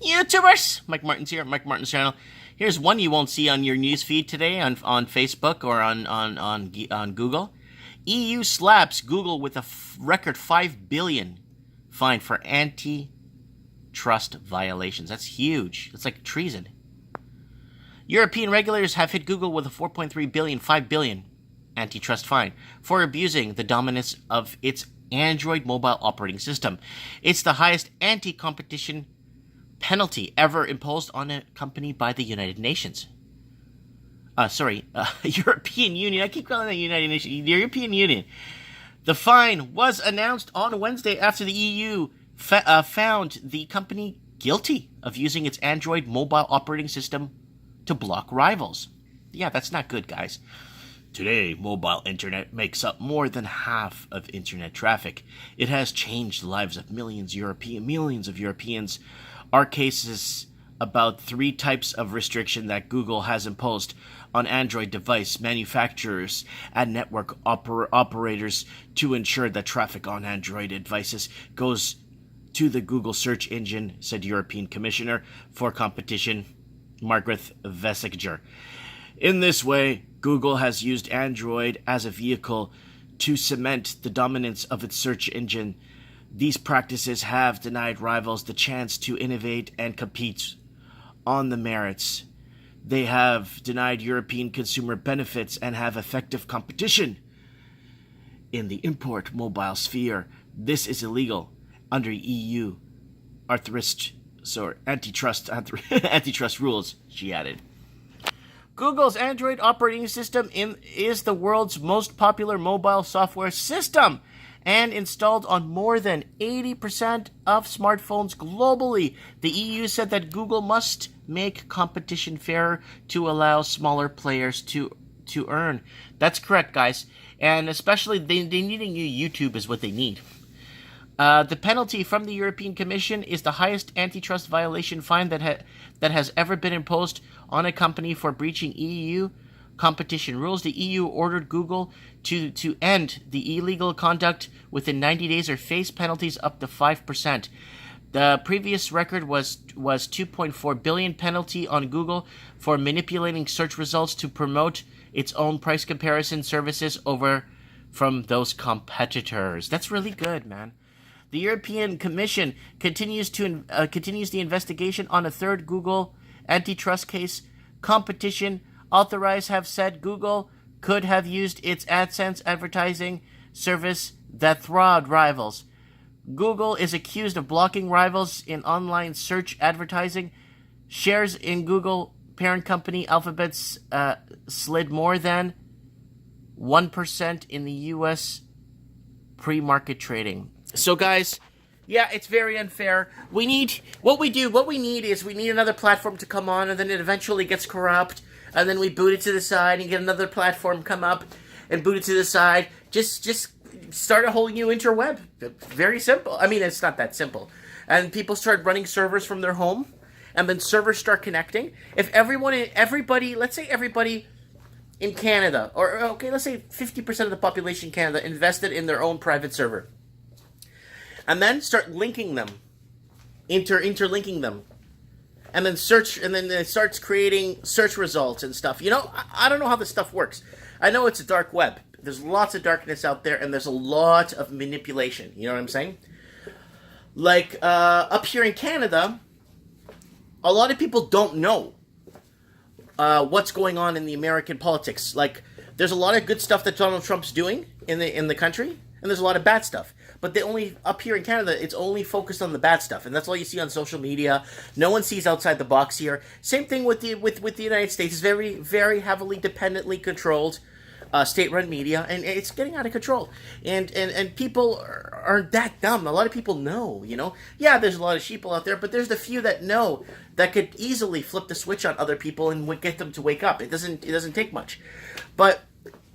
YouTubers! Mike Martin's here, Mike Martin's channel. Here's one you won't see on your newsfeed today on Facebook or on Google. EU slaps Google with a record $5 billion fine for antitrust violations. That's huge. That's like treason. European regulators have hit Google with a $4.3 billion, $5 billion antitrust fine for abusing the dominance of its Android mobile operating system. It's the highest anti-competition penalty ever imposed on a company by the United Nations. European Union. I keep calling it United Nations. The European Union. The fine was announced on Wednesday after the EU found the company guilty of using its Android mobile operating system to block rivals. Yeah, that's not good, guys. Today, mobile internet makes up more than half of internet traffic. It has changed the lives of millions of Europeans. Our case is about 3 types of restriction that Google has imposed on Android device manufacturers and network operators to ensure that traffic on Android devices goes to the Google search engine, said European Commissioner for Competition Margaret Vestager. In this way, Google has used Android as a vehicle to cement the dominance of its search engine. These practices have denied rivals the chance to innovate and compete on the merits. They have denied European consumer benefits and have effective competition in the import mobile sphere. This is illegal under EU antitrust rules, she added. Google's Android operating system is the world's most popular mobile software system and installed on more than 80% of smartphones globally. The EU said that Google must make competition fairer to allow smaller players to earn. That's correct, guys. And especially they need a new YouTube is what they need. The penalty from the European Commission is the highest antitrust violation fine that has ever been imposed on a company for breaching EU competition rules. The EU ordered Google to end the illegal conduct within 90 days or face penalties up to 5%. The previous record was $2.4 billion penalty on Google for manipulating search results to promote its own price comparison services over from those competitors. That's really good, man. The European Commission continues the investigation on a third Google antitrust case. Competition authorities have said Google could have used its AdSense advertising service that throttled rivals. Google is accused of blocking rivals in online search advertising. Shares in Google parent company Alphabet's slid more than 1% in the U.S. pre-market trading. So, guys, yeah, it's very unfair. We need another platform to come on, and then it eventually gets corrupt, and then we boot it to the side and get another platform come up and boot it to the side. Just start a whole new interweb. Very simple. I mean, it's not that simple. And people start running servers from their home, and then servers start connecting. If everybody, let's say everybody in Canada, or okay, let's say 50% of the population in Canada invested in their own private server, and then start linking them, interlinking them, and then search, and then it starts creating search results and stuff. You know, I don't know how this stuff works. I know it's a dark web. There's lots of darkness out there, and there's a lot of manipulation. You know what I'm saying? Like, up here in Canada, a lot of people don't know what's going on in the American politics. Like, there's a lot of good stuff that Donald Trump's doing in the country, and there's a lot of bad stuff. But up here in Canada, it's only focused on the bad stuff, and that's all you see on social media. No one sees outside the box here. Same thing with the United States. It's very, very heavily dependently controlled, state-run media, and it's getting out of control. And people aren't that dumb. A lot of people know, you know. Yeah, there's a lot of sheeple out there, but there's the few that know that could easily flip the switch on other people and get them to wake up. It doesn't take much, but.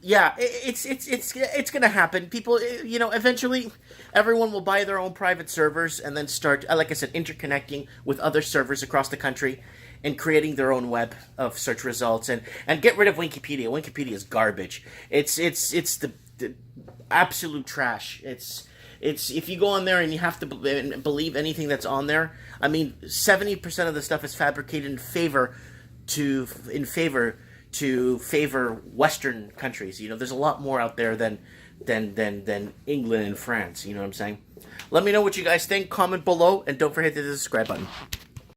Yeah, it's gonna happen. People, you know, eventually everyone will buy their own private servers and then start, like I said, interconnecting with other servers across the country and creating their own web of search results and get rid of Wikipedia. Wikipedia is garbage. It's the absolute trash. It's if you go on there and you have to believe anything that's on there. I mean, 70% of the stuff is fabricated in favor to favor Western countries. You know, there's a lot more out there than England and France. You know what I'm saying? Let me know what you guys think. Comment below, and don't forget to hit the subscribe button.